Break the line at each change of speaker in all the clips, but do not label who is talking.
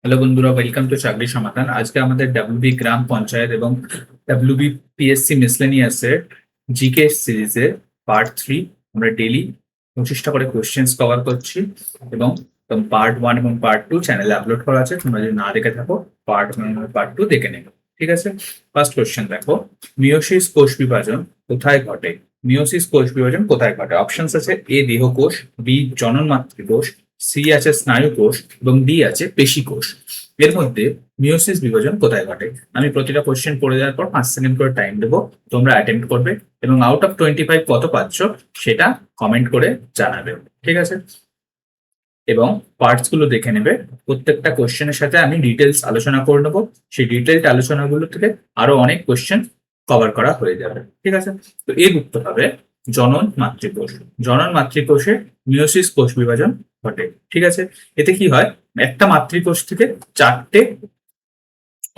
Hello বন্ধুরা, welcome to চাকরি সমাধান। আজকে আমাদের ডাব্লিউবি গ্রাম পঞ্চায়েত এবং ডাব্লিউবি পিএসসি মিসলেনিয়াসের জিকে সিরিজের পার্ট 3। আমরা ডেলি 25টা করে কোয়েশ্চেন্স কভার করছি এবং পার্ট 1 এবং পার্ট 2 চ্যানেলে আপলোড করা আছে। তোমরা যদি না দেখে থাকো, পার্ট 1 এবং পার্ট 2 দেখে নেবে। ঠিক আছে, ফার্স্ট কোয়েশ্চেন দেখো, মিয়োসিস কোষ বিভাজন কোথায় ঘটে? মিয়োসিস কোষ বিভাজন কোথায় ঘটে? অপশনস আছে: এ দেহকোষ, বি জনন মাতৃকোষ, সি আছে স্নায়ু কোষ এবং ডি আছে পেশি কোষ। এর মধ্যে মিয়োসিস বিভাজন কোথায় ঘটে? আমি প্রতিটা কোশ্চেন পড়ে যাওয়ার পর 5 সেকেন্ড করে টাইম দেবো, তোমরা অ্যাটেম্প করবে এবং আউট অফ 25 কত পাচ্ছ সেটা কমেন্ট করে জানাবে। ঠিক আছে, এবং পার্টস গুলো দেখে নেবে। প্রত্যেকটা কোশ্চেনের সাথে আমি ডিটেলস আলোচনা করে নেবো। সেই ডিটেলড আলোচনাগুলো থেকে আরো অনেক কোশ্চেন কভার করা হয়ে যাবে। ঠিক আছে, তো এর উত্তর হবে জনন মাতৃকোষ। জনন মাতৃকোষে মিয়োসিস কোষ বিভাজন ঘটে। ঠিক আছে, এতে কি হয়, একটা মাতৃকোষ থেকে 4টে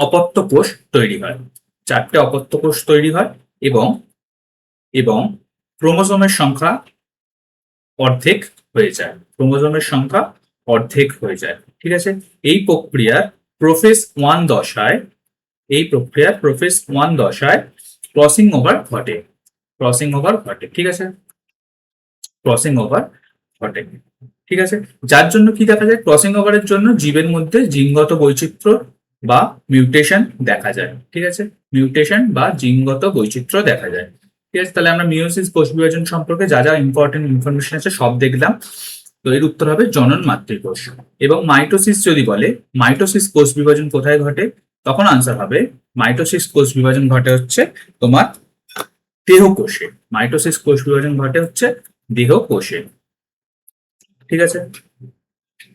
অপত্য কোষ তৈরি হয়। 4টে অপত্য কোষ তৈরি হয় এবং এবং ক্রোমোজোমের সংখ্যা অর্ধেক হয়ে যায়। ক্রোমোজোমের সংখ্যা অর্ধেক হয়ে যায়। ঠিক আছে, এই প্রক্রিয়ার প্রোফেস ওয়ান দশায় ক্রসিং ওভার ঘটে। ক্রসিং ওভার ঘটে। ঠিক আছে, ক্রসিং ওভার ঘটে। ঠিক আছে, যার জন্য কি দেখা যায়, ক্রসিং ওভারের জন্য জীবের মধ্যে জিনগত বৈচিত্র্য বা মিউটেশন দেখা যায়। ঠিক আছে, মিউটেশন বা জিনগত বৈচিত্র্য দেখা যায়। ঠিক আছে, তাহলে আমরা মিয়োসিস কোষ বিভাজন সম্পর্কে যা যা ইম্পর্টেন্ট ইনফরমেশন আছে সব দেখলাম। তো এর উত্তর হবে জনন মাতৃকোষ। এবং মাইটোসিস যদি বলে, মাইটোসিস কোষ বিভাজন কোথায় ঘটে, তখন আনসার হবে মাইটোসিস কোষ বিভাজন ঘটে হচ্ছে তোমার দেহকোষে। মাইটোসিস কোষ বিভাজন ঘটে হচ্ছে দেহকোষে। ঠিক আছে,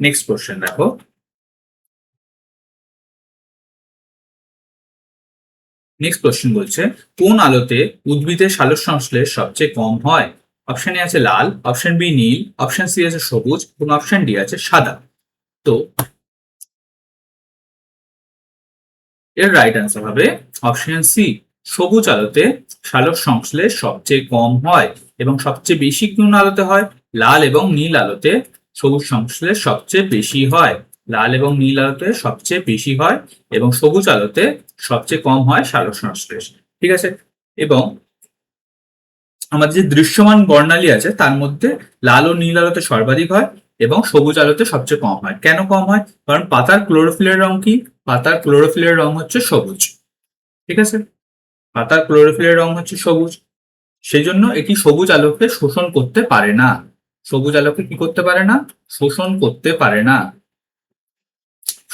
নেক্সট কোশ্চেন দেখো, নেক্সট কোশ্চেন বলছে কোন আলোতে উদ্ভিদের সালোক সংশ্লেষ সবচেয়ে কম হয়? অপশন এ আছে লাল, অপশন বি নীল, অপশন সি আছে সবুজ এবং অপশন ডি আছে সাদা। তো এর রাইট আনসার হবে অপশন সি, সবুজ আলোতে সালোক সংশ্লেষ সবচেয়ে কম হয় এবং সবচেয়ে বেশি কোন আলোতে হয়? লাল এবং নীল আলোতে সবুজ সংশ্লেষ সবচেয়ে বেশি হয়। লাল এবং নীল আলোতে সবচেয়ে বেশি হয় এবং সবুজ আলোতে সবচেয়ে কম হয় সালোক সংশ্লেষ। ঠিক আছে, এবং আমাদের যে দৃশ্যমান বর্ণালী আছে তার মধ্যে লাল ও নীল আলোতে সর্বাধিক হয় এবং সবুজ আলোতে সবচেয়ে কম হয়। কেন কম হয়? কারণ পাতার ক্লোরোফিলের রং কি? পাতার ক্লোরোফিলের রং হচ্ছে সবুজ। ঠিক আছে, পাতার ক্লোরোফিলের রং হচ্ছে সবুজ, সেই জন্য এটি সবুজ আলোকে শোষণ করতে পারে না। সবুজ আলোকে কি করতে পারে না? শোষণ করতে পারে না।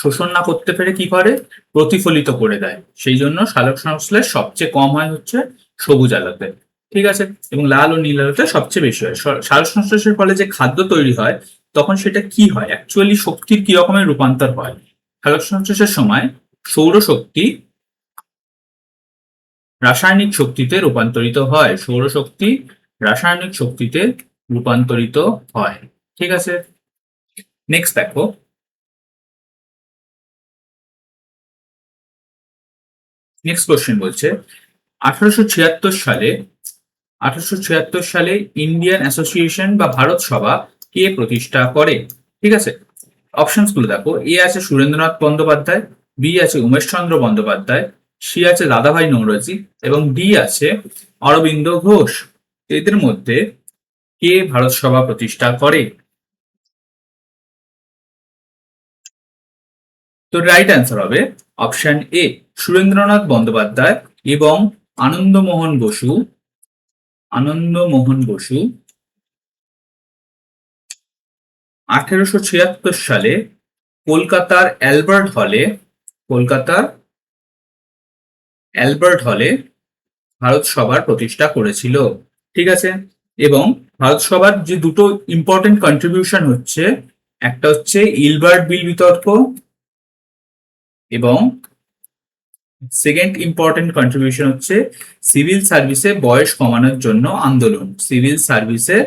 শোষণ না করতে পেরে কি করে? প্রতিফলিত করে দেয়। সেই জন্য সালোক সংশ্লেষ সবচেয়ে কম হয় হচ্ছে সবুজ আলোতে। ঠিক আছে, এবং লাল ও নীল আলোতে সবচেয়ে বেশি হয়। সালোক সংশ্লেষের ফলে যে খাদ্য তৈরি হয় তখন সেটা কি হয়, অ্যাকচুয়ালি শক্তির কি রকমের রূপান্তর হয়? সালোক সংশ্লেষের সময় সৌরশক্তি রাসায়নিক শক্তিতে রূপান্তরিত হয়। সৌরশক্তি রাসায়নিক শক্তিতে রূপান্তরিত হয়। ঠিক আছে, নেক্সট দেখো, নেক্সট কোশ্চেন বলছে 1876 সালে 1876 সালে ইন্ডিয়ান অ্যাসোসিয়েশন বা ভারত সভা কে প্রতিষ্ঠা করে? ঠিক আছে, অপশনস গুলো দেখো, এ আছে সুরেন্দ্রনাথ বন্দ্যোপাধ্যায়, বি আছে উমেশচন্দ্র বন্দ্যোপাধ্যায়, সি আছে দাদাভাই নৌরোজি এবং ডি আছে অরবিন্দ ঘোষ। এদের মধ্যে কে ভারত সভা প্রতিষ্ঠা করে? তো রাইট অ্যান্সার হবে অপশন এ, সুরেন্দ্রনাথ বন্দ্যোপাধ্যায় এবং আনন্দমোহন বসু। আনন্দমোহন বসু 1876 সালে কলকাতার কলকাতার অ্যালবার্ট হলে ভারত সভার প্রতিষ্ঠা করেছিল। ঠিক আছে, এবং ভারত সভার যে দুটো ইম্পর্টেন্ট কন্ট্রিবিউশন হচ্ছে, একটা হচ্ছে ইলবার্ট বিল বিতর্ক এবং সেকেন্ড ইম্পর্টেন্ট কন্ট্রিবিউশন হচ্ছে সিভিল সার্ভিসে বয়স কমানোর জন্য আন্দোলন। সিভিল সার্ভিসে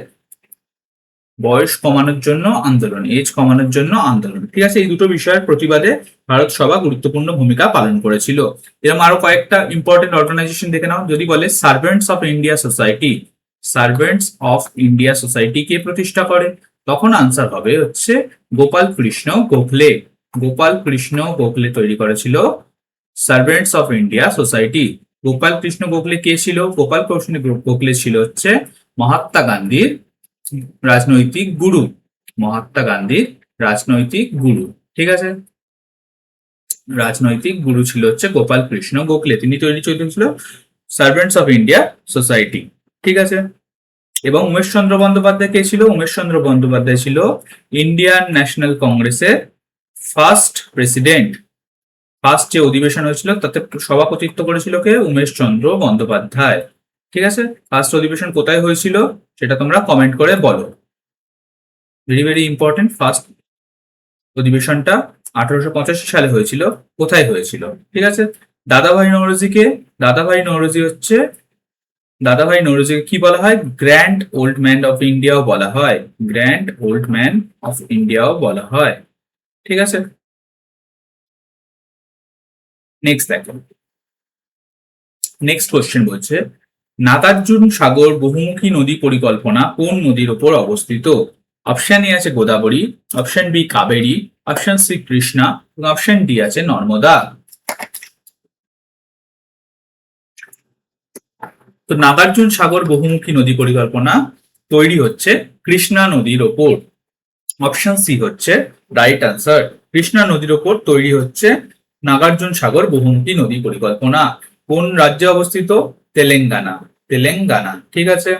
বয়স কমানোর জন্য আন্দোলন, এজ কমানোর জন্য আন্দোলন। ঠিক আছে, এই দুটো বিষয়ের প্রতিবাদে ভারত সভা গুরুত্বপূর্ণ ভূমিকা পালন করেছিল। এরকম আরো কয়েকটা ইম্পর্টেন্ট অর্গানাইজেশন দেখে নাও। যদি বলে servants of India society, servants of India society কে প্রতিষ্ঠা করে? তখন আনসার হবে হচ্ছে গোপাল কৃষ্ণ গোখলে। গোপাল কৃষ্ণ গোখলে তৈরি করেছিল Servants of India Society. Gopal Krishna Gokhale কে ছিল? গোপাল কৃষ্ণ গোখলে ছিল হচ্ছে মহাত্মা গান্ধীর রাজনৈতিক গুরু। মহাত্মা গান্ধীর রাজনৈতিক গুরু, ঠিক আছে। রাজনৈতিক গুরু ছিল হচ্ছে গোপাল কৃষ্ণ গোখলে, তিনি তৈরি করেছিল সার্ভেন্টস অফ ইন্ডিয়া সোসাইটি, ঠিক আছে। এবং উমেশচন্দ্র বন্দ্যোপাধ্যায় কে ছিল? উমেশচন্দ্র বন্দ্যোপাধ্যায় ছিল ইন্ডিয়ান ন্যাশনাল কংগ্রেসের ফার্স্ট প্রেসিডেন্ট। ফার্স্ট যে অধিবেশন হয়েছিল তাতে সভাপতিত্ব করেছিল কে? উমেশচন্দ্র বন্দ্যোপাধ্যায়, ঠিক আছে। ফার্স্ট অধিবেশন কোথায় হয়েছিল সেটা তোমরা কমেন্ট করে বলো। Very very important. ফার্স্ট অধিবেশনটা 1885 সালে হয়েছিল। কোথায় হয়েছিল? ঠিক আছে। দাদাভাই নওরোজিকে, দাদাভাই নওরোজিকে কি বলা হয়? গ্র্যান্ড ওল্ড ম্যান অফ ইন্ডিয়াও বলা হয়। গ্র্যান্ড ওল্ড ম্যান অফ ইন্ডিয়াও বলা হয়, ঠিক আছে। নেক্সট দেখো, নেক্সট কোশ্চেন বলছে নাগার্জুন সাগর বহুমুখী নদী পরিকল্পনা কোন নদীর উপর অবস্থিত? অপশন এ আছে Godavari, option B Kaveri, option C Krishna এবং অপশন ডি আছে নর্মদা। তো নাগার্জুন সাগর বহুমুখী নদী পরিকল্পনা তৈরি হচ্ছে কৃষ্ণা নদীর ওপর। অপশন সি হচ্ছে রাইট আনসার। কৃষ্ণা নদীর ওপর তৈরি হচ্ছে নাগার্জুন সাগর বহুমুখী নদী পরিকল্পনা। কোন রাজ্যে অবস্থিত? তেলেঙ্গানা, তেলেঙ্গানা, ঠিক আছে।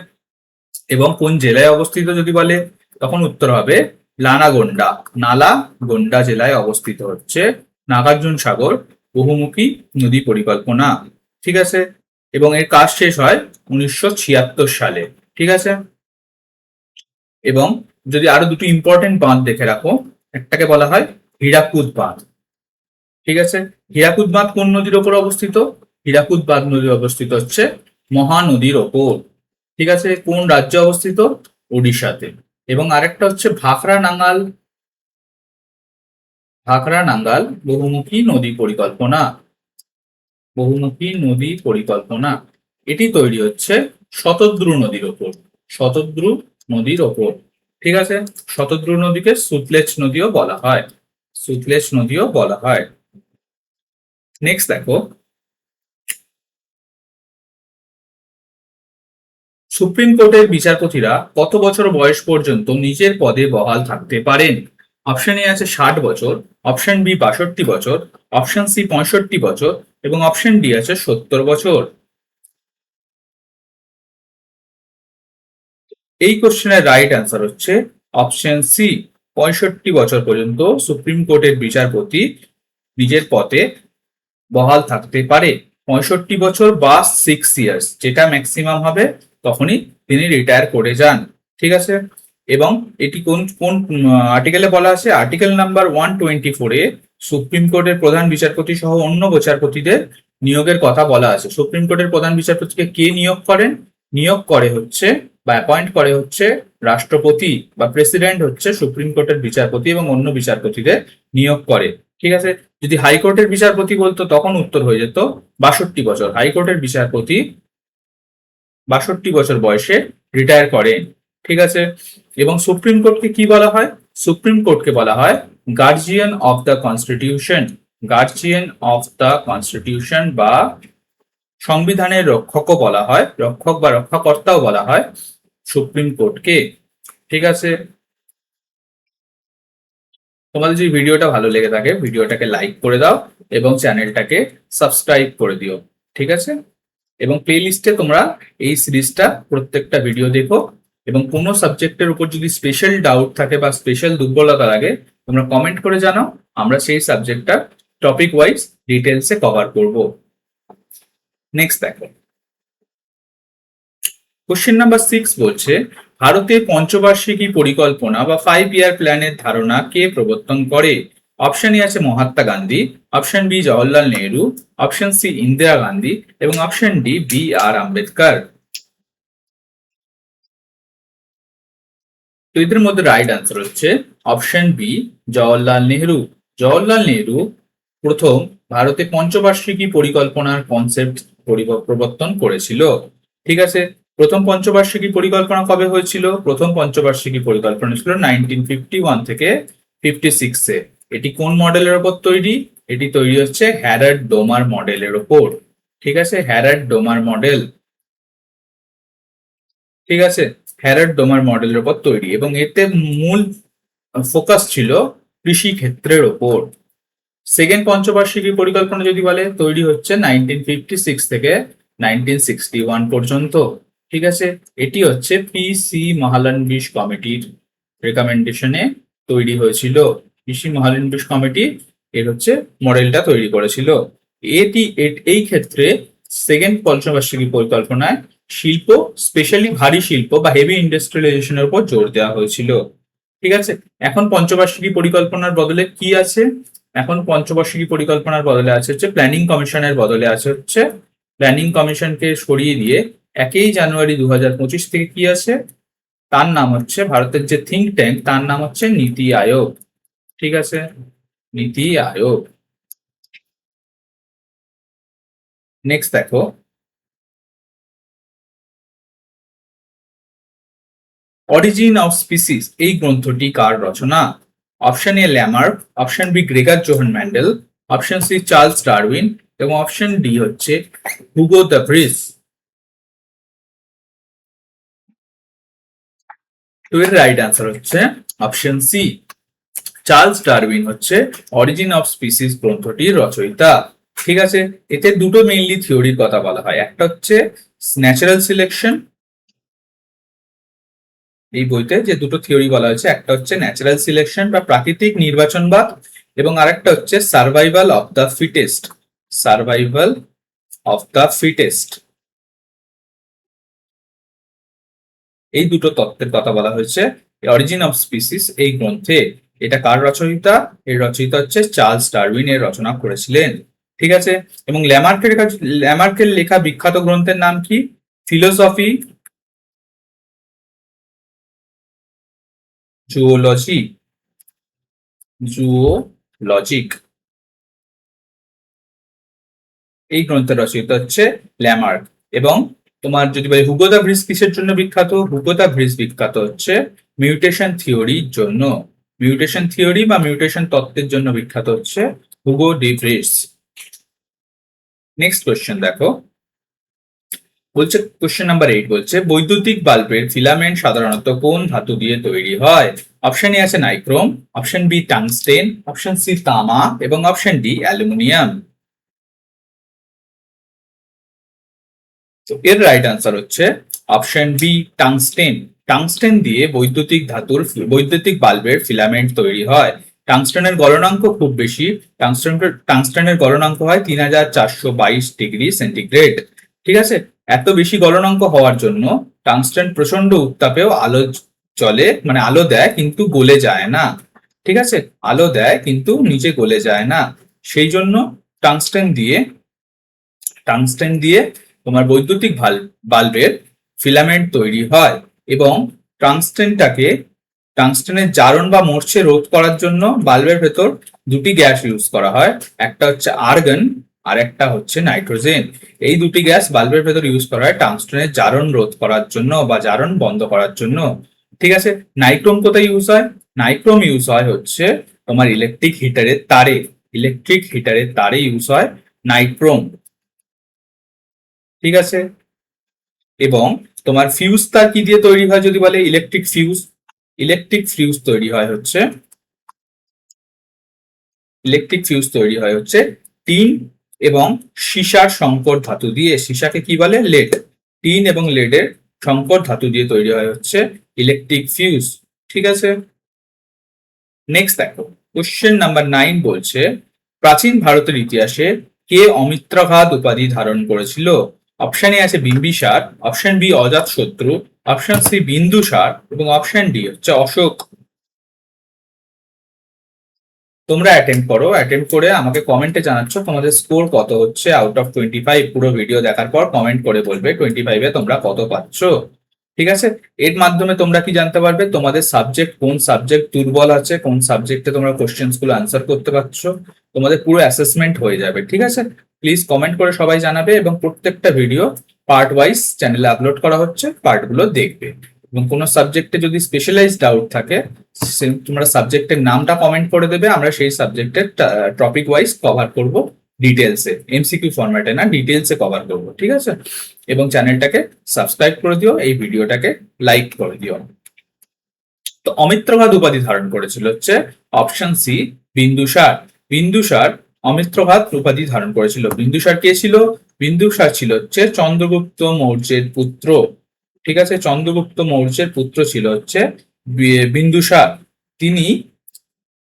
এবং কোন জেলায় অবস্থিত যদি বলে তখন উত্তর হবে লানাগোন্ডা, নালাগোন্ডা জেলায় অবস্থিত হচ্ছে নাগার্জুন সাগর বহুমুখী নদী পরিকল্পনা, ঠিক আছে। এবং এর কাজ শেষ হয় 1976 সালে, ঠিক আছে। এবং যদি আরো দুটো ইম্পর্টেন্ট বাঁধ দেখে রাখো, একটাকে বলা হয় হীরাকুদ বাঁধ, ঠিক আছে। হীরাকুদ বাঁধ কোন নদীর ওপর অবস্থিত? হীরাকুদ বাঁধ নদী অবস্থিত হচ্ছে মহানদীর ওপর, ঠিক আছে। কোন রাজ্যে অবস্থিত? ওড়িশাতে। এবং আরেকটা হচ্ছে ভাখরা নাঙ্গাল, ভাখরা নাঙ্গাল বহুমুখী নদী পরিকল্পনা, বহুমুখী নদী পরিকল্পনা এটি তৈরি হচ্ছে শতদ্রু নদীর ওপর, শতদ্রু নদীর ওপর, ঠিক আছে। শতদ্রু নদীকে সুতলেজ নদীও বলা হয়, সুতলেজ নদীও বলা হয়। নেক্সট দেখো, সুপ্রিম কোর্টের বিচারপতিরা কত বছর বয়স পর্যন্ত নিজের পদে বহাল থাকতে পারেন? অপশন এ আছে 60 বছর, অপশন বি 62 বছর, অপশন সি 65 বছর এবং অপশন ডি আছে 70 বছর। এই কোশ্চেনের রাইট আনসার হচ্ছে অপশন সি, 65 বছর পর্যন্ত সুপ্রিম কোর্টের বিচারপতি নিজের পদে বহাল থাকতে পারে। 65 বছর বা 6 ইয়ার্স যেটা ম্যাক্সিমাম হবে তখনই তিনি রিটায়ার করে যান, ঠিক আছে। এবং এটি কোন কোন আর্টিকেলে বলা আছে? আর্টিকেল নাম্বার 124-এ সুপ্রিম কোর্টের প্রধান বিচারপতি সহ অন্য বিচারপতিদের নিয়োগের কথা বলা আছে। সুপ্রিম কোর্টের প্রধান বিচারপতিকে কে নিয়োগ করেন? নিয়োগ করে হচ্ছে বা অ্যাপয়েন্ট করে হচ্ছে রাষ্ট্রপতি বা প্রেসিডেন্ট হচ্ছে সুপ্রিম কোর্টের বিচারপতি এবং অন্য বিচারপতিদের নিয়োগ করে, ঠিক আছে। যদি হাইকোর্টের বিচারপতি বলতো তখন উত্তর হয়ে যেত 62 বছর। হাইকোর্টের বিচারপতি 62 বছর বয়সে রিটায়ার করেন, ঠিক আছে। এবং সুপ্রিম কোর্টকে কি বলা হয়? সুপ্রিম কোর্টকে বলা হয় guardian of the constitution, guardian of the constitution বা সংবিধানের রক্ষকও বলা হয়, রক্ষক বা রক্ষাকর্তাও বলা হয় সুপ্রিম কোর্টকে, ঠিক আছে। তোমাদের যদি ভিডিওটা ভালো লেগে থাকে ভিডিওটাকে লাইক করে দাও এবং চ্যানেলটাকে সাবস্ক্রাইব করে দিও, ঠিক আছে। এবং প্লে লিস্টে তোমরা এই সিরিজটা প্রত্যেকটা ভিডিও দেখো এবং কোনো সাবজেক্টের উপর যদি স্পেশাল ডাউট থাকে বা স্পেশাল দুর্বলতা লাগে তোমরা কমেন্ট করে জানাও, আমরা সেই সাবজেক্টটা টপিক ওয়াইজ ডিটেলসে কভার করব। নেক্সট দেখো, কোশ্চেন নাম্বার 6 বলছে ভারতের পঞ্চবার্ষিকী পরিকল্পনা বা 5 ইয়ার প্ল্যানের ধারণা কে প্রবর্তন করে? অপশন এ আছে Mahatma Gandhi, option B Jawaharlal Nehru, option C Indira Gandhi এবং option D B R Ambedkar. তো এদের মধ্যে রাইট আনসার হচ্ছে অপশন বি জওহরলাল নেহরু। জওহরলাল নেহরু প্রথম ভারতে পঞ্চবার্ষিকী পরিকল্পনার কনসেপ্ট প্রবর্তন করেছিল, ঠিক আছে। প্রথম পঞ্চবার্ষিকী পরিকল্পনা কবে হয়েছিল? প্রথম পঞ্চবার্ষিকী পরিকল্পনা ছিল 1951 থেকে 56-এ। এটি কোন মডেলের ওপর তৈরি? এটি তৈরি হচ্ছে হ্যারাড ডোমার মডেলের ওপর। ঠিক আছে, হ্যারাড ডোমার মডেল। ঠিক আছে, হ্যারাড ডোমার মডেলের ওপর তৈরি, এবং এতে মূল ফোকাস ছিল কৃষি ক্ষেত্রের ওপর। সেকেন্ড পঞ্চবার্ষিকী পরিকল্পনা যদি বলে, তৈরি হচ্ছে 1956 থেকে 1961 পর্যন্ত। ঠিক আছে, এটি হচ্ছে পিসি মহালানবিশ কমিটির রেকমেন্ডেশনে তৈরি হয়েছিল। পিসি মহালানবিশ কমিটি এর হচ্ছে মডেলটা তৈরি করেছিল। এই ক্ষেত্রে সেকেন্ড পঞ্চবার্ষিকী পরিকল্পনায় শিল্প, স্পেশালি ভারী শিল্প বা হেভি ইন্ডাস্ট্রিয়ালাইজেশনের উপর জোর দেওয়া হয়েছিল। ঠিক আছে, এখন পঞ্চবার্ষিকী পরিকল্পনার বদলে কি আছে? এখন পঞ্চবার্ষিকী পরিকল্পনার বদলে আছে হচ্ছে প্ল্যানিং কমিশনের বদলে আছে হচ্ছে প্ল্যানিং কমিশনকে সরিয়ে দিয়ে 1 জানুয়ারি 2025 থেকে কি আছে, তার নাম হচ্ছে, ভারতের যে থিঙ্ক ট্যাঙ্ক তার নাম হচ্ছে নীতি আয়োগ। ঠিক আছে, নীতি আয়োগ। নেক্সট দেখো, অরিজিন অফ স্পিসিস এই গ্রন্থটি কার রচনা? Option A Lamarck, option B Gregor Johann Mendel, option C Charles Darwin এবং অপশন ডি হচ্ছে হুগো দ্য ভ্রিস। তো এর রাইট আনসার হচ্ছে অপশন সি, চার্লস ডারউইন হচ্ছে অরিজিন অফ স্পিসিস গ্রন্থটির রচয়িতা। ঠিক আছে, এতে দুটো মেইনলি থিওরির কথা বলা হয়, একটা হচ্ছে ন্যাচারাল সিলেকশন। এই বইতে যে দুটো থিওরি বলা হয়েছে, একটা হচ্ছে ন্যাচারাল সিলেকশন বা প্রাকৃতিক নির্বাচনবাদ, এবং আরেকটা হচ্ছে survival of the fittest. Survival of the fittest, এই দুটো তত্ত্বের কথা বলা হয়েছে অরিজিন অফ স্পিসিস এই গ্রন্থে। এটা কার রচয়িতা? এর রচয়িতা হচ্ছে চার্লস ডারউইন, এর রচনা করেছিলেন। ঠিক আছে, এবং ল্যামার্কের লেখা বিখ্যাত গ্রন্থের নাম কি? ফিলোসফি, জুওলজি, জুওলজিক, এই গ্রন্থের রচয়িতা হচ্ছে ল্যামার্ক। এবং তোমার যদি বলি হুগো দ্য ভ্রিস কিসের জন্য বিখ্যাত? হুগো দ্য ভ্রিস বিখ্যাত হচ্ছে মিউটেশন থিওরির জন্য। মিউটেশন থিওরি বা মিউটেশন তত্ত্বের জন্য বিখ্যাত হচ্ছে Hugo D Vries. Next question দেখো, বলছে কোয়েশ্চেন নাম্বার 8 বলছে বৈদ্যুতিক বাল্বের ফিলামেন্ট সাধারণত কোন ধাতু দিয়ে তৈরি হয়? অপশন এ আছে nichrome, option B tungsten, option C তামা এবং অপশন ডি অ্যালুমিনিয়াম। তো এর রাইট আনসার হচ্ছে অপশন বি টাংস্টেন। টাংস্টেন দিয়ে বৈদ্যুতিক বাল্বের ফিলামেন্ট তৈরি হয়। টাংস্টেনের গলনাঙ্ক খুব বেশি। টাংস্টেনের গলনাঙ্ক হয় 3422 ডিগ্রি সেন্টিগ্রেড। ঠিক আছে, এত বেশি গলনাঙ্ক হওয়ার জন্য টাংস্টেন প্রচন্ড উত্তাপেও আলো চলে, মানে আলো দেয় কিন্তু গলে যায় না। ঠিক আছে, আলো দেয় কিন্তু নিচে গলে যায় না। সেই জন্য টাংস্টেন দিয়ে তোমার বৈদ্যুতিক বাল্বের ফিলামেন্ট তৈরি হয়। এবং টাংস্টেনের জারণ বা মরচে রোধ করার জন্য বাল্বের ভেতর দুটি গ্যাস ইউজ করা হয়, একটা হচ্ছে আর্গন আর একটা হচ্ছে নাইট্রোজেন। এই দুটি গ্যাস বাল্বের ভেতর ইউজ করা হয় টাংস্টেনের জারণ রোধ করার জন্য বা জারণ বন্ধ করার জন্য। ঠিক আছে, নাইক্রোম কোথায় ইউজ হয়? নাইক্রোম ইউজ হয় হচ্ছে তোমার ইলেকট্রিক হিটারের তারে ইউজ হয় নাইক্রোম। ঠিক আছে, এবং তোমার ফিউজ তার কি দিয়ে তৈরি হয় যদি বলে? ইলেকট্রিক ফিউজ তৈরি হয় হচ্ছে টিন এবং সীসার সংকর ধাতু দিয়ে। সীসাকে কি বলে? লেড। টিন এবং লেডের সংকর ধাতু দিয়ে তৈরি হয় হচ্ছে ইলেকট্রিক ফিউজ। ঠিক আছে, নেক্সট দেখো, কোশ্চেন নাম্বার 9 বলছে প্রাচীন ভারতের ইতিহাসে কে অমিত্রাঘাত উপাধি ধারণ করেছিল? অপশন এ আছে বিম্বিসার, অপশন বি অজাতশত্রু, অপশন সি বিন্দুসার এবং অপশন ডি হচ্ছে অশোক। তোমরা অ্যাটেম্প করে আমাকে কমেন্টে জানাচ্ছ তোমাদের স্কোর কত হচ্ছে আউট অফ 25। পুরো ভিডিও দেখার পর কমেন্ট করে বলবে 25-এ তোমরা কত পাচ্ছ। ঠিক আছে, এর মাধ্যমে তোমরা কি জানতে পারবে তোমাদের কোন সাবজেক্ট দুর্বল আছে, কোন সাবজেক্টে তোমরা কোশ্চেন্স গুলো আনসার করতে পারছো, তোমাদের পুরো অ্যাসেসমেন্ট হয়ে যাবে। ঠিক আছে, প্লিজ কমেন্ট করে সবাই জানাবে এবং প্রত্যেকটা ভিডিও পার্ট ওয়াইজ চ্যানেলে আপলোড করা হচ্ছে, পার্টগুলো দেখবে। এবং কোনো সাবজেক্টে যদি স্পেশালাইজ ডাউট থাকে তোমরা সাবজেক্টের নামটা কমেন্ট করে দেবে, আমরা সেই সাবজেক্টের টপিক ওয়াইজ কভার করব ডিটেলসে, এমসিকিউ ফরম্যাটে না, ডিটেলসে কভার করব, ঠিক আছে? এবং চ্যানেলটাকে সাবস্ক্রাইব করে দিও, এই ভিডিওটাকে লাইক করে দিও। তো অমিত্রঘাত উপাধি ধারণ করেছিল হচ্ছে অপশন সি বিন্দুসার। বিন্দুসার অমিত্রঘাত উপাধি ধারণ করেছিল। বিন্দুসার কে ছিল? বিন্দুসার ছিল হচ্ছে চন্দ্রগুপ্ত মৌর্যের পুত্র, ঠিক আছে? চন্দ্রগুপ্ত মৌর্যের পুত্র ছিল হচ্ছে বিন্দুসার। তিনি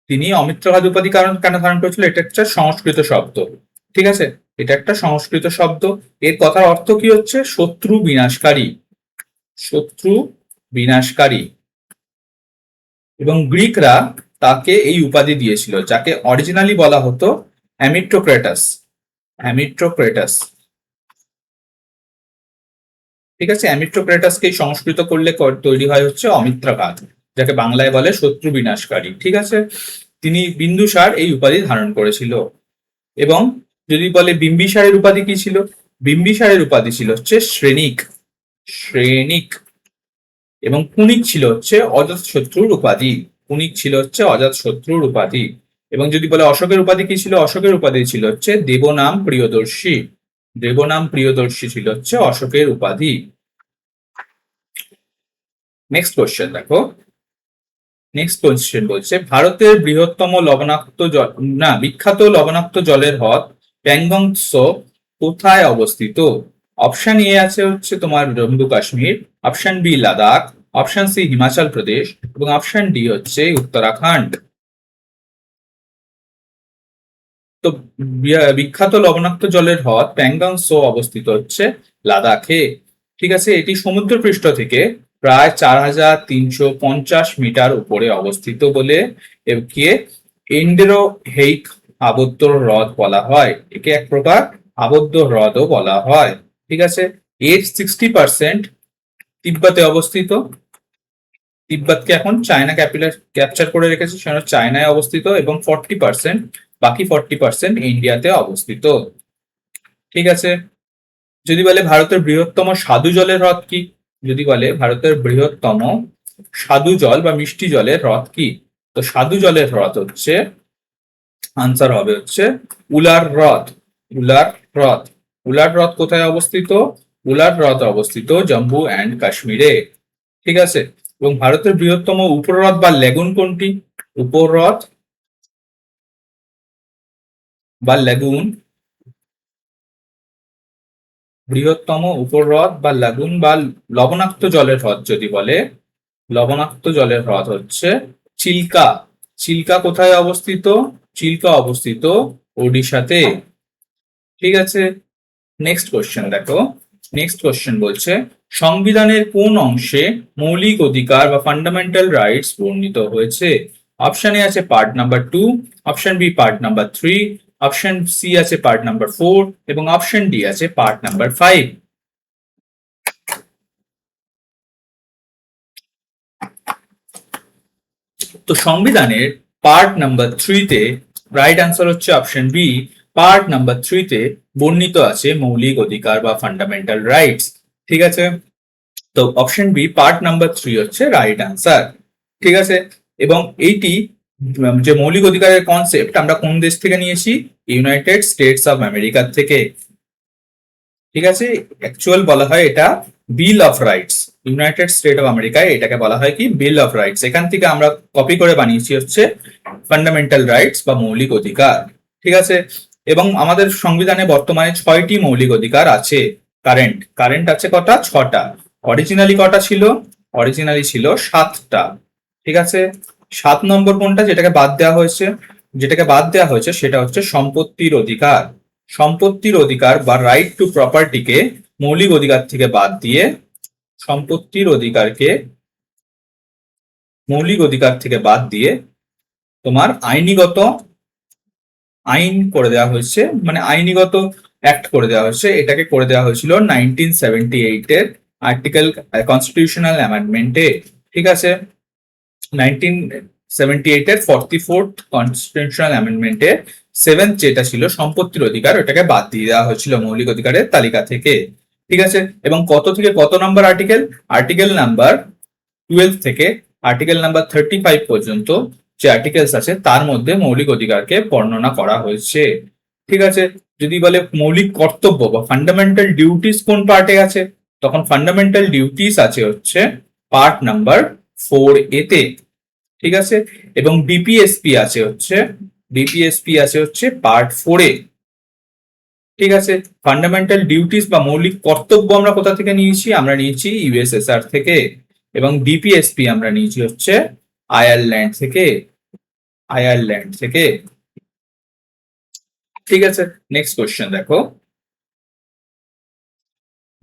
তিনি অমিত্রঘাত উপাধি কেন ধারণ করেছিল? এটা একটা সংস্কৃত শব্দ, ঠিক আছে? এটা একটা সংস্কৃত শব্দ। এর কথার অর্থ কি হচ্ছে? শত্রু বিনাশকারী, শত্রু বিনাশকারী। এবং গ্রিকরা তাকে এই উপাধি দিয়েছিল, যাকে অরিজিনালি বলা হতো অ্যামিট্রোক্রেটাস। অ্যামিট্রোক্রেটাস, ঠিক আছে? অ্যামিট্রোক্রেটাসকে সংস্কৃত করলে তৈরি হয় হচ্ছে অমিত্রঘাত, যাকে বাংলায় বলে শত্রু বিনাশকারী, ঠিক আছে? তিনি বিন্দুসার এই উপাধি ধারণ করেছিল। এবং যদি বলে বিম্বিসারের উপাধি কি ছিল? বিম্বিসারের উপাধি ছিল হচ্ছে শ্রেণিক, শ্রেণিক। এবং কুণিক ছিল হচ্ছে অজাতশত্রুর উপাধি, কুণিক ছিল হচ্ছে অজাতশত্রুর উপাধি। এবং যদি বলে অশোকের উপাধি কি ছিল? অশোকের উপাধি ছিল হচ্ছে দেবনাম প্রিয়দর্শী, দেবনাম প্রিয়দর্শী ছিল হচ্ছে অশোকের উপাধি। নেক্সট কোশ্চেন দেখো, নেক্সট কোশ্চেন বলছে ভারতের বৃহত্তম লবণাক্ত জল না বিখ্যাত লবণাক্ত জলের হ্রদ প্যাংগং ত্সো কোথায় অবস্থিত? অপশন এ আছে হচ্ছে তোমার Jammu Kashmir, option B Ladakh, option C Himachal Pradesh এবং অপশন ডি হচ্ছে উত্তরাখণ্ড। তো বিখ্যাত লবণাক্ত জলের হ্রদ প্যাংগং ত্সো অবস্থিত হচ্ছে লাদাখে, ঠিক আছে? এটি সমুদ্রপৃষ্ঠ থেকে প্রায় 4350 মিটার উপরে অবস্থিত বলে একে এন্ডেরোহেইক আবদ্ধ হ্রদ বলা হয়। একে এক প্রকার আবদ্ধ হ্রদও বলা হয়, ঠিক আছে? এর 60% তিব্বতে অবস্থিত। তিব্বতকে এখন চায়না ক্যাপচার করে রেখেছে, সেটা চায়নায় অবস্থিত। এবং 40%, বাকি 40% ইন্ডিয়াতে অবস্থিত, ঠিক আছে? যদি বলে ভারতের বৃহত্তম স্বাদু জলের হ্রদ কি? যদি বলে ভারতের বৃহত্তম স্বাদু জল বা মিষ্টি জলের হ্রদ কি? তো স্বাদু জলের হ্রদ হচ্ছে, আনসার হবে হচ্ছে উলার হ্রদ। উলার হ্রদ। উলার হ্রদ কোথায় অবস্থিত? উলার হ্রদ অবস্থিত জম্মু অ্যান্ড কাশ্মীরে, ঠিক আছে? এবং ভারতের বৃহত্তম উপহ্রদ বা লেগুন কোনটি? উপহ্রদ বা লেগুন, বৃহত্তম উপহ্রদ বা লাগুন বা লবণাক্ত জলের হ্রদ যদি বলে, লবণাক্ত জলের হ্রদ হচ্ছে চিল্কা। চিল্কা কোথায় অবস্থিত? চিল্কা অবস্থিত ওড়িশাতে, ঠিক আছে? নেক্সট কোশ্চেন দেখো, নেক্সট কোশ্চেন বলছে সংবিধানের কোন অংশে মৌলিক অধিকার বা ফান্ডামেন্টাল রাইটস বর্ণিত হয়েছে? অপশন এ আছে part number 2, option B part number 3, option C আছে পার্ট নাম্বার 4 এবং অপশন ডি আছে পার্ট নাম্বার 5। তো সংবিধানের পার্ট নাম্বার 3 তে রাইট আনসার হচ্ছে অপশন বি, পার্ট নাম্বার 3 তে বর্ণিত আছে মৌলিক অধিকার বা ফান্ডামেন্টাল রাইটস, ঠিক আছে? তো অপশন বি পার্ট নাম্বার 3 হচ্ছে রাইট আনসার, ঠিক আছে? এবং এইটি যে মৌলিক অধিকারের কনসেপ্ট আমরা কোন দেশ থেকে নিয়েছি? ইউনাইটেড স্টেটস অফ আমেরিকা থেকে, ঠিক আছে? অ্যাকচুয়াল বলা হয় এটা বিল of rights. United state of আমেরিকায় এটাকে বলা হয় কি? বিল অফ রাইটস। এখান থেকে আমরা কপি করে বানিয়েছি হচ্ছে ফান্ডামেন্টাল রাইটস বা মৌলিক অধিকার, ঠিক আছে? এবং আমাদের সংবিধানে বর্তমানে 6টি মৌলিক অধিকার আছে। কারেন্ট আছে কটা? 6টা। অরিজিনালি কটা ছিল? অরিজিনালি ছিল 7টা, ঠিক আছে? 7 নম্বর কোনটা যেটাকে বাদ দেওয়া হয়েছে? যেটাকে বাদ দেওয়া হয়েছে সেটা হচ্ছে সম্পত্তির অধিকার। সম্পত্তির অধিকার বা রাইট টু প্রপার্টিকে মৌলিক অধিকার থেকে বাদ দিয়ে সম্পত্তির অধিকারকে মৌলিক অধিকার থেকে বাদ দিয়ে তোমার আইনিগত আইন করে দেওয়া হয়েছে, মানে আইনিগত অ্যাক্ট করে দেওয়া হয়েছে। এটাকে করে দেওয়া হয়েছিল 1978 এর আর্টিকেল কনস্টিটিউশনাল অ্যামেন্ডমেন্টে, ঠিক আছে? 1978 এর 44th কনস্টিটিউশনাল অ্যামেন্ডমেন্টে 7th যেটা ছিল সম্পত্তির অধিকার, ওটাকে বাদ দিয়ে দেওয়া হয়েছিল মৌলিক অধিকারের তালিকা থেকে, ঠিক আছে? এবং কত থেকে কত নম্বর আর্টিকেল? আর্টিকেল নাম্বার 12 থেকে আর্টিকেল নাম্বার 35 পর্যন্ত যে আর্টিকেলস আছে তার মধ্যে মৌলিক অধিকারকে বর্ণনা করা হয়েছে। ঠিক আছে, যদি বলে মৌলিক কর্তব্য বা ফান্ডামেন্টাল ডিউটিস কোন পার্টে আছে, তখন ফান্ডামেন্টাল ডিউটিস আছে হচ্ছে পার্ট নাম্বার 4A তে। ঠিক আছে, এবং ডিপিএসপি আছে হচ্ছে পার্ট 4A। ঠিক আছে, ফান্ডামেন্টাল ডিউটিস বা মৌলিক কর্তব্য আমরা কোথা থেকে নিয়েছি, আমরা নিয়েছি ইউএসএসআর থেকে, এবং ডিপিএসপি আমরা নিয়েছি হচ্ছে আয়ারল্যান্ড থেকে। ঠিক আছে, নেক্সট কোশ্চেন দেখো,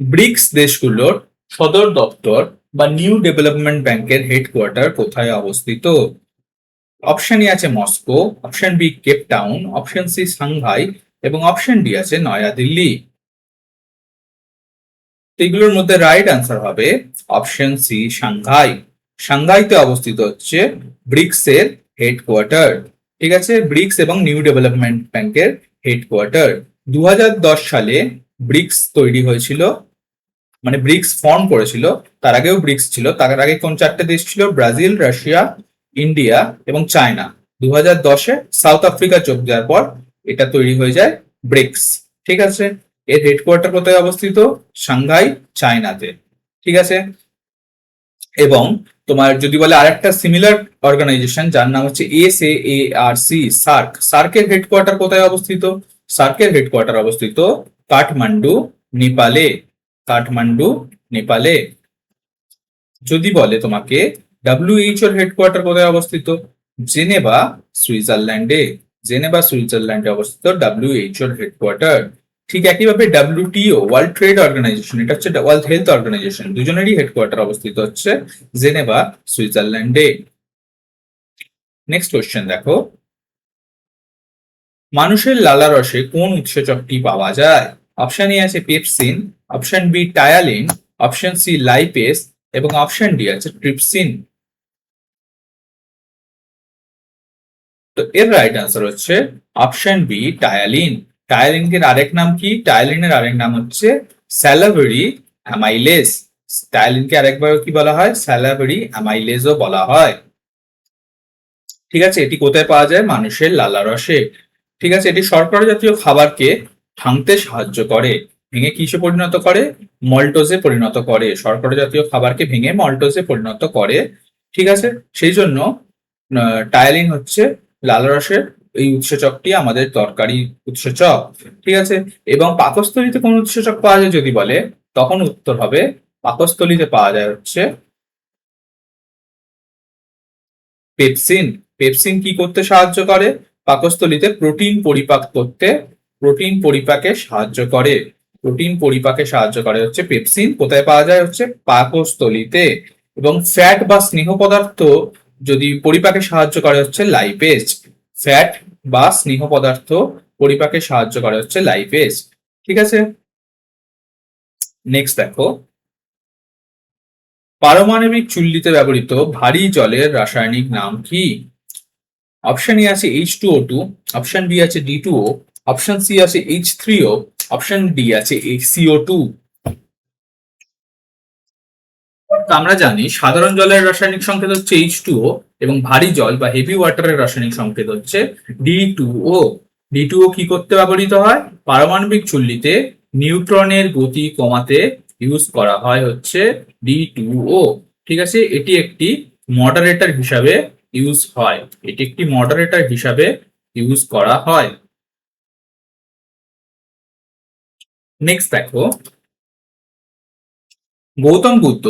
ব্রিক্স দেশগুলোর সদর দপ্তর বা নিউ ডেভেলপমেন্ট ব্যাংকের হেডকোয়ার্টার কোথায় অবস্থিত? অপশন এ আছে Moscow, option B Cape Town, option C Shanghai এবং অপশন ডি আছে নয়াদিল্লি। এগুলোর মধ্যে রাইট আনসার হবে অপশন সি সাংহাই। সাংহাইতে অবস্থিত হচ্ছে ব্রিক্স এর হেডকোয়ার্টার। ঠিক আছে, ব্রিক্স এবং নিউ ডেভেলপমেন্ট ব্যাংকের হেডকোয়ার্টার। 2010 সালে ব্রিক্স তৈরি হয়েছিল, মানে ব্রিক্স ফর্ম করেছিল। তার আগেও ব্রিক্স ছিল। তার আগে কোন চারটে দেশ ছিল? ব্রাজিল, রাশিয়া, ইন্ডিয়া এবং চায়না। 2010-এ সাউথ আফ্রিকা যোগ দেওয়ার পর এটা তৈরি হয়ে যায় ব্রিক্স। ঠিক আছে, এর হেডকোয়ার্টার কোথায় অবস্থিত? সাংহাই, চায়নাতে। ঠিক আছে, এবং তোমার যদি বলে আরেকটা সিমিলার অর্গানাইজেশন যার নাম হচ্ছে SAARC, সার্কের হেডকোয়ার্টার কোথায় অবস্থিত? সার্কের হেডকোয়ার্টার অবস্থিত কাঠমান্ডু, নেপালে। যদি বলে তোমাকে WHO এর হেডকোয়ার্টার কোথায় অবস্থিত? জেনেভা, সুইজারল্যান্ডে অবস্থিত WHO এর হেডকোয়ার্টার। ঠিক একইভাবে WTO, ওয়ার্ল্ড ট্রেড অর্গানাইজেশন, এটা হচ্ছে ওয়ার্ল্ড হেলথ অর্গানাইজেশন, দুজনেরই হেডকোয়ার্টার অবস্থিত হচ্ছে জেনেভা, সুইজারল্যান্ডে। নেক্সট কোশ্চেন দেখো, মানুষের লালারসে কোন উৎসেচকটি পাওয়া যায়? অপশন এ আছে pepsin, option B ptyalin, option C lipase এবং অপশন ডি আছে ট্রিপসিন। তো এর রাইট আনসার হচ্ছে অপশন বি টায়ালিন। টায়ালিনের আরেক নাম কি? টায়ালিনের আরেক নাম হচ্ছে স্যালাভেরি অ্যামাইলেজ। টায়ালিনকে আরেকবার কি বলা হয়? স্যালাভেরি অ্যামাইলেজও বলা হয়। ঠিক আছে, এটি কোথায় পাওয়া যায়? মানুষের লালারসে। ঠিক আছে, এটি শর্করা জাতীয় খাবারকে ভাঙতে সাহায্য করে, ভেঙে কিসে পরিণত করে? মল্টোজে পরিণত করে। শর্করা জাতীয় খাবারকে ভেঙে মল্টোজে পরিণত করে। ঠিক আছে, সেই জন্য টায়ালিন হচ্ছে লালারসের এই উৎসেচকটি আমাদের দরকারি উৎসেচক। ঠিক আছে, এবং পাকস্থলীতে কোন উৎসেচক পাওয়া যায় যদি বলে, তখন উত্তর হবে পাকস্থলীতে পাওয়া যায় হচ্ছে পেপসিন। পেপসিন কি করতে সাহায্য করে? পাকস্থলীতে প্রোটিন পরিপাক করতে, প্রোটিন পরিপাকে সাহায্য করে। প্রোটিন পরিপাকে সাহায্য করে হচ্ছে পেপসিন। কোথায় পাওয়া যায়? হচ্ছে পাকস্থলীতে। এবং ফ্যাট বা স্নেহ পদার্থ যদি পরিপাকে সাহায্য করে হচ্ছে লাইপেজ। ফ্যাট বা স্নেহ পদার্থ পরিপাকে সাহায্য করে হচ্ছে লাইপেজ। ঠিক আছে, নেক্সট দেখো, পারমাণবিক চুল্লিতে ব্যবহৃত ভারী জলের রাসায়নিক নাম কি? অপশন এ আছে H2O2, অপশন বি আছে D2O, অপশন সি আছে H3O, অপশন ডি আছে HCO2। আমরা জানি সাধারণ জলের রাসায়নিক সংকেত হচ্ছে H2O এবং ভারী জল বা হেভি ওয়াটারের রাসায়নিক সংকেত হচ্ছে D2O। D2O কি করতে ব্যবহৃত হয়? পারমাণবিক চুল্লিতে নিউট্রনের গতি কমাতে ইউজ করা হয় হচ্ছে D2O। ঠিক আছে, এটি একটি মডারেটর হিসাবে ইউজ করা হয়। নেক্সট দেখো, গৌতম বুদ্ধ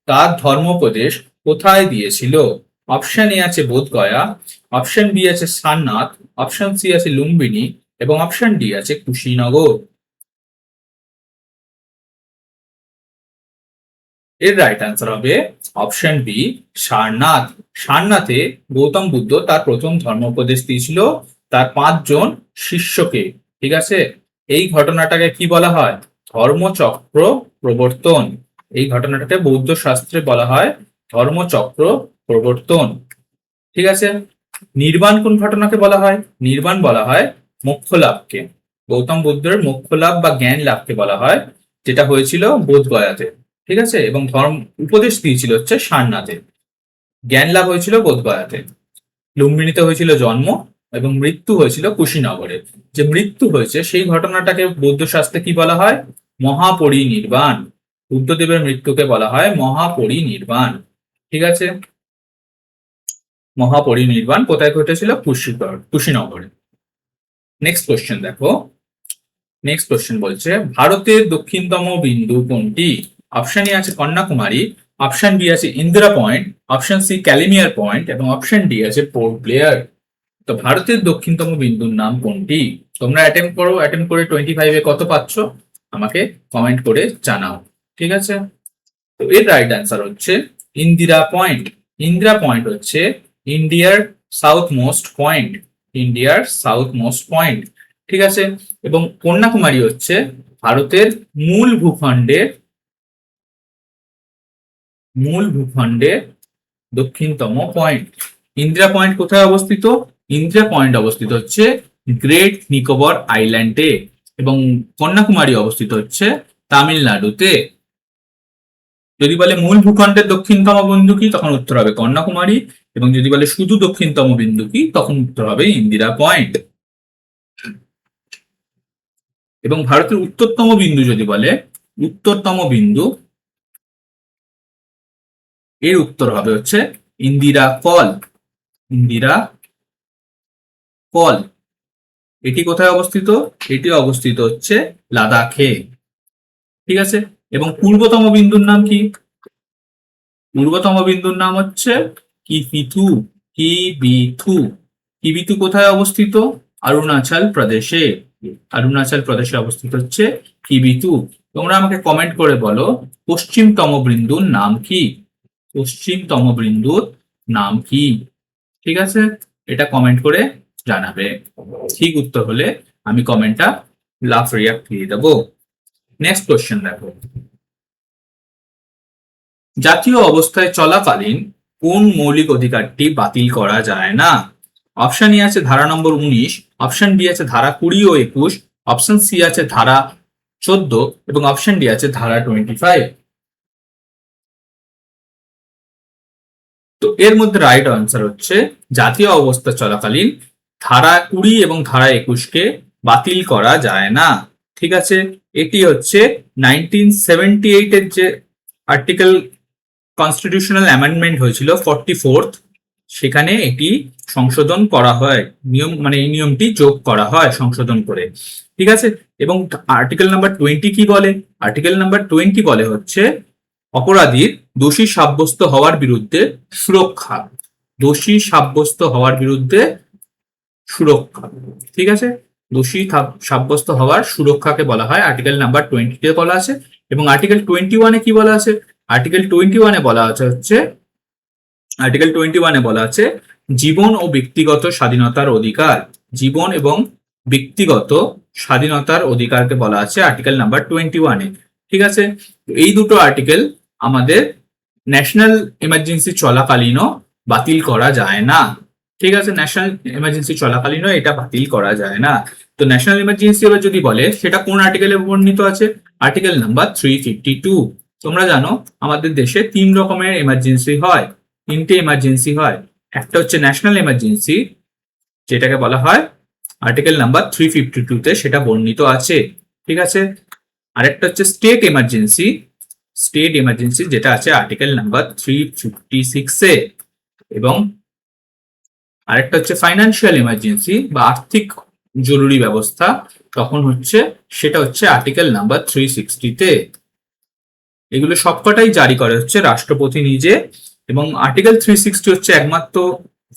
তার ধর্মোপদেশ কোথায় দিয়েছিল? অপশন এ আছে বোধগয়া, অপশন বি আছে সারনাথ, অপশন সি আছে লুম্বিনী এবং অপশন ডি আছে কুশীনগর। এর রাইট আনসার হবে অপশন বি সারনাথ। সারনাথে গৌতম বুদ্ধ তার প্রথম ধর্মোপদেশ দিয়েছিল তার 5 জন শিষ্যকে। ঠিক আছে, এই ঘটনাটাকে কি বলা হয়? ধর্মচক্র প্রবর্তন। এই ঘটনাটাকে বৌদ্ধ শাস্ত্রে বলা হয় ধর্মচক্র প্রবর্তন। ঠিক আছে, নির্বাণ কোন ঘটনাকে বলা হয়? নির্বাণ বলা হয় মোক্ষ লাভকে। গৌতম বুদ্ধের মোক্ষ লাভ বা জ্ঞান লাভকে বলা হয়, যেটা হয়েছিল বোধগয়াতে। ঠিক আছে, এবং ধর্ম উপদেশ দিয়েছিল হচ্ছে সারনাথে। জ্ঞান লাভ হয়েছিল বোধগয়াতে। লুম্বিনীতে হয়েছিল জন্ম, এবং মৃত্যু হয়েছিল কুশীনগরে। যে মৃত্যু হয়েছে সেই ঘটনাটাকে বৌদ্ধ শাস্ত্রে কি বলা হয়? মহাপরিনির্বাণ। বুদ্ধদেবের মৃত্যুকে বলা হয় মহাপরিনির্বাণ। ঠিক আছে, মহাপরিনির্বাণ কোথায় ঘটেছিল? কুশীনগরে। নেক্সট কোশ্চেন দেখো। নেক্সট কোশ্চেন বলছে ভারতের দক্ষিণতম বিন্দু কোনটি? অপশন এ আছে কন্যাকুমারী, অপশন বি আছে ইন্দিরা পয়েন্ট, অপশন সি ক্যালিমিয়ার পয়েন্ট, এবং অপশন ডি আছে পোর্ট ব্লেয়ার। তো ভারতের দক্ষিণতম বিন্দুর নাম কোনটি? তোমরা অ্যাটেম্প করো, অ্যাটেম্প করে 25-এ কত পাচ্ছ আমাকে কমেন্ট করে জানাও। ঠিক আছে, তো এর রাইট অ্যান্সার হচ্ছে ইন্দিরা পয়েন্ট। ইন্দিরা পয়েন্ট হচ্ছে ইন্ডিয়ার সাউথ মোস্ট পয়েন্ট। ইন্ডিয়ার সাউথ মোস্ট পয়েন্ট। ঠিক আছে, এবং কন্যাকুমারী হচ্ছে ভারতের মূল ভূখণ্ডের দক্ষিণতম পয়েন্ট। ইন্দিরা পয়েন্ট কোথায় অবস্থিত? ইন্দিরা পয়েন্ট অবস্থিত হচ্ছে গ্রেট নিকোবর আইল্যান্ডে, এবং কন্যাকুমারী অবস্থিত হচ্ছে তামিলনাড়ুতে। যদি বলে মূল ভূখণ্ডের দক্ষিণতম বিন্দু কি, তখন উত্তর হবে কন্যাকুমারী, এবং যদি বলে শুধু দক্ষিণতম বিন্দু কি, তখন উত্তর হবে ইন্দিরা পয়েন্ট। এবং ভারতের উত্তরতম বিন্দু যদি বলে, উত্তরতম বিন্দু, এর উত্তর হবে হচ্ছে ইন্দিরা কল। ইন্দিরা কল এটি কোথায় অবস্থিত? এটি অবস্থিত হচ্ছে লাদাখে। ঠিক আছে, এবং পূর্বতম বিন্দুর নাম কি? পূর্বতম বিন্দুর নাম হচ্ছে কিবিথু। কিবিথু। কিবিথু কোথায় অবস্থিত? অরুণাচল প্রদেশে। অরুণাচল প্রদেশে অবস্থিত হচ্ছে কিবিথু। তোমরা আমাকে কমেন্ট করে বলো পশ্চিমতম বিন্দুর নাম কি? পশ্চিমতম বিন্দুর নাম কি? ঠিক আছে, এটা কমেন্ট করে জানাবে। ঠিক উত্তর হলে আমি কমেন্টটা লাভ রিয়াক্ট দিয়ে দেবো। নেক্সট কোশ্চেন দেখো। জাতীয় অবস্থায় চলাকালীন কোন মৌলিক অধিকারটি বাতিল করা যায় না? অপশন ই আছে ধারা নম্বর 19, অপশন বি আছে ধারা 20 ও 21, অপশন সি আছে ধারা 14, এবং অপশন ডি আছে ধারা 25। তো এর মধ্যে রাইট আনসার হচ্ছে জাতীয় অবস্থা চলাকালীন ধারা 20 এবং ধারা 21-কে বাতিল করা যায় না। ঠিক আছে, এটি হচ্ছে 1978 এর যে আর্টিকেল কনস্টিটিউশনাল অ্যামেন্ডমেন্ট হয়েছিল 44th, সেখানে এটি সংশোধন করা হয়। নিয়ম মানে এই নিয়মটি যোগ করা হয় সংশোধন করে। ঠিক আছে, এবং আর্টিকেল নাম্বার 20 কি বলে? আর্টিকেল নাম্বার 20 বলে হচ্ছে অপরাধীর দোষী সাব্যস্ত হওয়ার বিরুদ্ধে সুরক্ষা। দোষী সাব্যস্ত হওয়ার বিরুদ্ধে সুরক্ষা। ঠিক আছে, দোষী সাব্যস্ত হওয়ার সুরক্ষাকে বলা হয় আর্টিকেল নাম্বার 20-তে বলা আছে। এবং আর্টিকেল 21-এ কি বলা আছে? আর্টিকেল 21-এ বলা আছে হচ্ছে আর্টিকেল 21-এ বলা আছে জীবন ও ব্যক্তিগত স্বাধীনতার অধিকার। জীবন এবং ব্যক্তিগত স্বাধীনতার অধিকারকে বলা আছে আর্টিকেল নাম্বার 21-এ। ঠিক আছে, এই দুটো আর্টিকেল আমাদের ন্যাশনাল এমার্জেন্সি চলাকালীনও বাতিল করা যায় না। ঠিক আছে, ন্যাশনাল এমার্জেন্সি চলাকালীনও এটা বাতিল করা যায় না। তো ন্যাশনাল এমার্জেন্সি এবার যদি বলে সেটা কোন আর্টিকেলে বর্ণিত আছে? Article number 352। তোমরা জানো আমাদের দেশে 3 রকমের এমার্জেন্সি হয়, 3টে এমার্জেন্সি হয়। একটা হচ্ছে ন্যাশনাল এমার্জেন্সি, যেটাকে বলা হয় আর্টিকেল নাম্বার 352-তে সেটা বর্ণিত আছে। ঠিক আছে, আরেকটা হচ্ছে স্টেট এমার্জেন্সি। স্টেট এমার্জেন্সি যেটা আছে আর্টিকেল নাম্বার 356-এ, এবং আরেকটা হচ্ছে ফাইন্যান্সিয়াল এমার্জেন্সি বা আর্থিক জরুরি ব্যবস্থা, তখন হচ্ছে সেটা হচ্ছে আর্টিকেল নাম্বার 360-তে। এগুলো সবকটাই জারি করে হচ্ছে রাষ্ট্রপতি নিজে। এবং আর্টিকেল 360 হচ্ছে একমাত্র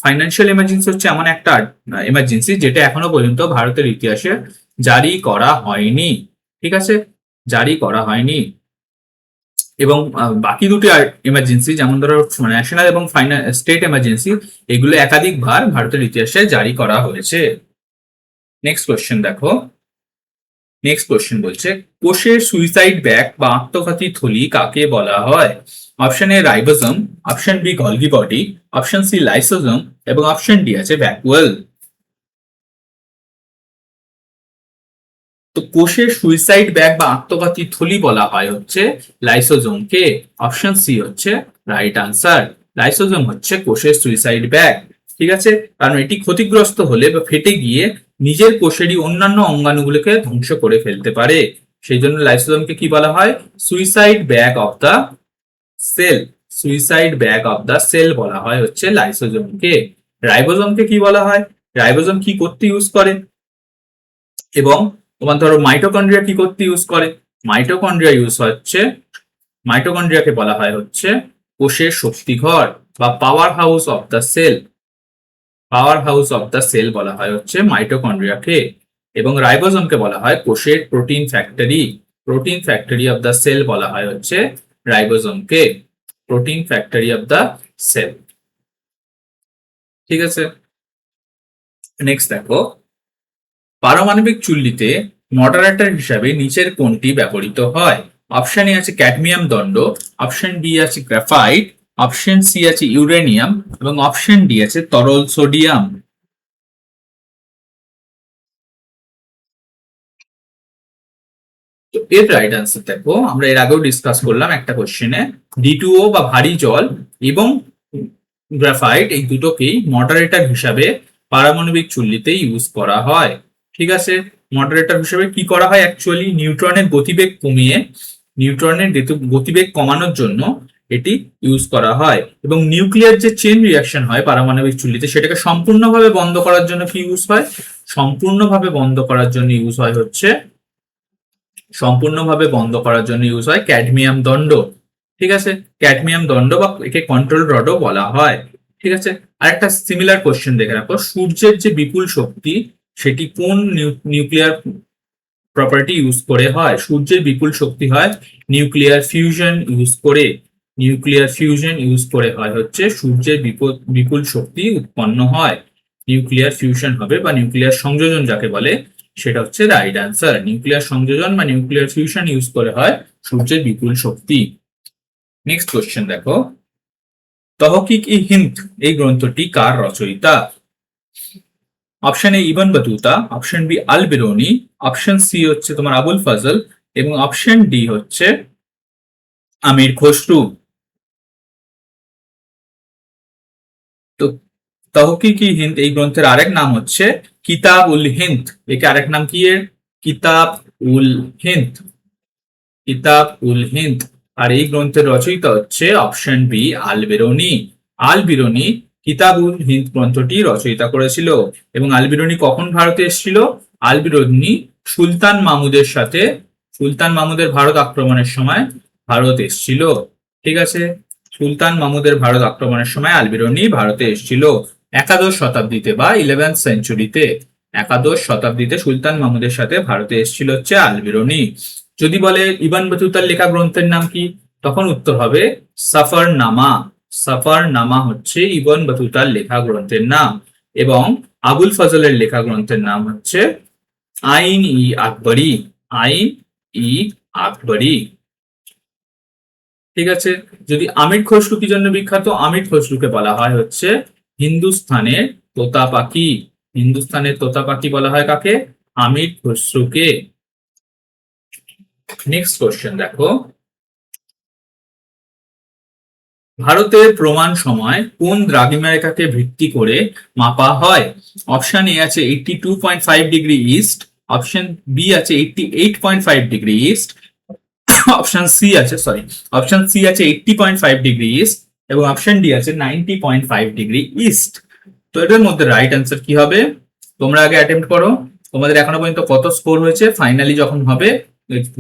ফাইন্যান্সিয়াল এমার্জেন্সি, হচ্ছে এমন একটা এমার্জেন্সি যেটা এখনো পর্যন্ত ভারতের ইতিহাসে জারি করা হয়নি। ঠিক আছে, জারি করা হয়নি। এবং বাকি দুটি এমার্জেন্সি যেমন ধরো ন্যাশনাল এবং স্টেট এমার্জেন্সি, এগুলো একাধিকবার ভারতের ইতিহাসে জারি করা হয়েছে। নেক্সট কোশ্চেন দেখো। নেক্সট কোশ্চেন বলছে কোষের সুইসাইড ব্যাগ বা আত্মঘাতী থলি কাকে বলা হয়? Option A ribosome, option B Golgi body, option C lysosome, এবং অপশন ডি আছে ভ্যাকুয়াল। তো কোষের সুইসাইড ব্যাগ বা আত্মঘাতী থলি বলা হয় হচ্ছে লাইসোজোমকে। অপশন সি হচ্ছে রাইট আনসার। লাইসোজোম হচ্ছে কোষের সুইসাইড ব্যাগ। ঠিক আছে, কারণ এটি ক্ষতিগ্রস্ত হলে বা ফেটে গিয়ে নিজের কোষেরই অন্যান্য অঙ্গাণুগুলোকে ধ্বংস করে ফেলতে পারে। সেই জন্য লাইসোজোমকে কি বলা হয়? Suicide bag of the cell. Suicide bag of the cell বলা হয় হচ্ছে লাইসোজোমকে। রাইবোজোমকে কি বলা হয়? রাইবোজোম কি করতে ইউজ করে? এবং তোমার ধরো মাইটোকন্ড্রিয়া কি করতে ইউজ করে? মাইটোকন্ড্রিয়া ইউজ হচ্ছে, মাইটোকন্ড্রিয়াকে বলা হয় হচ্ছে কোষের শক্তিঘর বা power house of the cell. Power house of the cell বলা হয় হচ্ছে মাইটোকন্ড্রিয়াকে। এবং রাইবোজোমকে বলা হয় কোষের protein factory. Protein factory of the cell বলা হয় হচ্ছে রাইবোজোমকে। Protein factory of the cell. ঠিক আছে, নেক্সট দেখো, পারমাণবিক চুল্লিতে মডারেটর হিসাবে নিচের কোনটি ব্যবহৃত হয়? অপশন এ আছে ক্যাডমিয়াম দণ্ড, অপশন বি আছে গ্রাফাইট, অপশন সি আছে ইউরেনিয়াম এবং অপশন ডি আছে তরল সোডিয়াম। তো এর রাইট আনসার দেখো, আমরা এর আগেও ডিসকাস করলাম একটা কোশ্চেনে, D2O বা ভারী জল এবং গ্রাফাইট এই দুটোকেই মডারেটর হিসাবে পারমাণবিক চুল্লিতে ইউজ করা হয়। ঠিক আছে, মডারেটর হিসেবে কি করা হয়? অ্যাকচুয়ালি নিউট্রনের গতিবেগ কমিয়ে, নিউট্রনের গতিবেগ কমানোর জন্য এটি ইউজ করা হয়। এবং নিউক্লিয়ার যে চেন রিয়াকশন হয় পারমাণবিক চুল্লিতে, সেটাকে সম্পূর্ণভাবে বন্ধ করার জন্য কি ইউজ হয়? সম্পূর্ণভাবে বন্ধ করার জন্য ইউজ হয় হচ্ছে, সম্পূর্ণভাবে বন্ধ করার জন্য ইউজ হয় ক্যাডমিয়াম দণ্ড। ঠিক আছে, ক্যাডমিয়াম দণ্ড বা একে কন্ট্রোল রডও বলা হয়। ঠিক আছে, আরেকটা সিমিলার কোশ্চেন দেখে রাখো, সূর্যের যে বিপুল শক্তি সেটি কোন নিউক্লিয়ার প্রপার্টি ইউজ করে হয়? সূর্যের বিপুল শক্তি হয় নিউক্লিয়ার ফিউশন ইউজ করে। নিউক্লিয়ার ফিউশন ইউজ করে হয় হচ্ছে সূর্যের বিপুল শক্তি উৎপন্ন হয়। নিউক্লিয়ার ফিউশন হবে বা নিউক্লিয়ার সংযোজন যাকে বলে, সেটা হচ্ছে রাইট আনসার। নিউক্লিয়ার সংযোজন বা নিউক্লিয়ার ফিউশন ইউজ করে হয় সূর্যের বিপুল শক্তি। নেক্সট কোশ্চেন দেখো, তহকিক ই হিন্দ এই গ্রন্থটি কার রচয়িতা? Option A Ibn Battuta, option B Al Biruni, option C হচ্ছে তোমার আবুল ফজল এবং অপশন ডি হচ্ছে আমির খসরু। তো তহকিক ই হিন্দ এই গ্রন্থের আরেক নাম হচ্ছে কিতাব উল হিন্দ। একে আরেক নাম কি এর? কিতাব উল হিন্দ। কিতাব উল হিন্দ। আর এই গ্রন্থের রচয়িতা হচ্ছে অপশন বি আল বেরুনি। আল বিরুনি কিতাব উল হিন্দ গ্রন্থটি রচয়িতা করেছিল। এবং আল বিরুনি কখন ভারতে এসেছিল? আল বিরুনি সুলতান মাহমুদের সাথে, সুলতান মাহমুদের ভারত আক্রমণের সময় ভারত এসেছিল। ঠিক আছে, সুলতান মাহমুদের ভারত আক্রমণের সময় আল বিরুনি ভারতে এসেছিল একাদশ শতাব্দীতে বা 11th সেঞ্চুরিতে। একাদশ শতাব্দীতে সুলতান মাহমুদের সাথে ভারতে এসেছিল হচ্ছে আল বিরুনি। যদি বলে ইবন বতুতার লেখা গ্রন্থের নাম কি, তখন উত্তর হবে সফরনামা। সফরনামা হচ্ছে ইবন বতুতার লেখা গ্রন্থের নাম। এবং আবুল ফজলের লেখা গ্রন্থের নাম হচ্ছে আইন ই আকবরী। আইন ই আকবরী। ঠিক আছে, যদি আমির খসরু কি জন্য বিখ্যাত? আমির খসরুকে বলা হয় হচ্ছে হিন্দুস্থানের তোতা পাখি। হিন্দুস্থানের তোতা পাখি বলা হয় কাকে? আমির খসরুকে। নেক্সট কোশ্চেন দেখো, ভারতের প্রমাণ সময় কোন দ্রাঘিমারেখাকে ভিত্তি করে মাপা হয়? অপশন এ আছে 82.5 ডিগ্রি ইস্ট, অপশন বি আছে 88.5 ডিগ্রি ইস্ট, অপশন সি আছে, সরি, অপশন সি আছে 80.5 ডিগ্রি ইস্ট এবং অপশন ডি আছে 90.5 ডিগ্রি ইস্ট। তো এটার মধ্যে রাইট অ্যান্সার কি হবে? তোমরা আগে অ্যাটেম্প্ট করো, তোমাদের এখনো পর্যন্ত কত স্কোর হয়েছে, ফাইনালি যখন হবে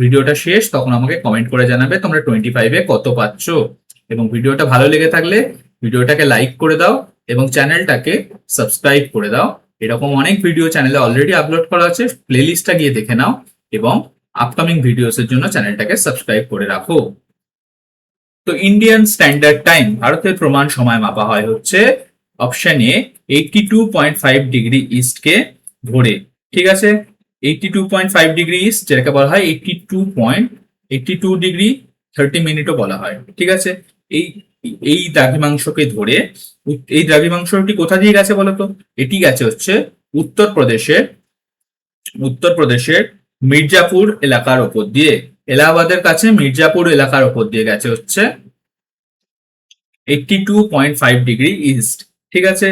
ভিডিওটা শেষ তখন আমাকে কমেন্ট করে জানাবে তোমরা 25-এ কত পাচ্ছ। এবং ভিডিওটা ভালো লেগে থাকলে ভিডিওটাকে লাইক করে দাও এবং চ্যানেলটাকে সাবস্ক্রাইব করে দাও। এরকম অনেক ভিডিও চ্যানেলে অলরেডি আপলোড করা আছে, প্লেলিস্টটা গিয়ে দেখে নাও এবং আপকামিং ভিডিওস এর জন্য চ্যানেলটাকে সাবস্ক্রাইব করে রাখো। তো ইন্ডিয়ান স্ট্যান্ডার্ড টাইম, ভারতের প্রমাণ সময় মাপা হয় হচ্ছে অপশন এ 82.5 ডিগ্রি ইস্ট কে ধরে। ঠিক আছে, 82.5 ডিগ্রি ইস্ট যেটাকে বলা হয় 82 ডিগ্রি 30 মিনিটও বলা হয়। ঠিক আছে, এই এই দ্রাঘিমাংশকে ধরে, এই দ্রাঘিমাংশটি কোথা দিয়ে গেছে বলতো? এটি গেছে হচ্ছে উত্তরপ্রদেশের, উত্তরপ্রদেশের মির্জাপুর এলাকার ওপর দিয়ে, এলাহাবাদের কাছে মির্জাপুর এলাকার ওপর দিয়ে গেছে হচ্ছে 82.5 ডিগ্রি ইস্ট। ঠিক আছে,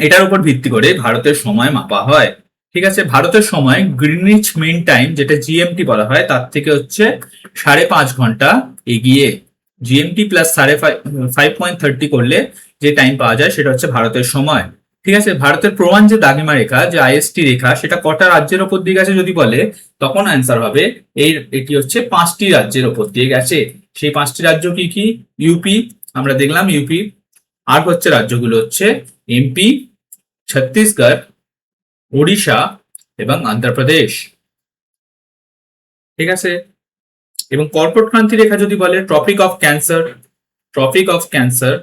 এটার উপর ভিত্তি করে ভারতের সময় মাপা হয়। ঠিক আছে, ভারতের সময় গ্রিনিচ মিন টাইম যেটা জিএমটি বলা হয় তার থেকে হচ্ছে 5.5 ঘন্টা এগিয়ে। জিএমটি প্লাস 5.30 করলে যে টাইম পাওয়া যায় সেটা হচ্ছে ভারতের সময়। ঠিক আছে, ভারতের প্রমাণ যে দাগিমা রেখা, যে আইএসটি রেখা, সেটা কটা রাজ্যের ওপর দিয়ে গেছে যদি বলে, তখন অ্যান্সার হবে এটি হচ্ছে 5টি রাজ্যের ওপর দিয়ে গেছে। সেই 5টি রাজ্য কি কি? ইউপি, আমরা দেখলাম ইউপি। আর হচ্ছে রাজ্যগুলো হচ্ছে এমপি, ছত্তিশগড়, ওড়িশা এবং অন্ধ্রপ্রদেশ। ঠিক আছে, এবং কর্কট ক্রান্তি রেখা যদি বলে, tropic of cancer, tropic of cancer,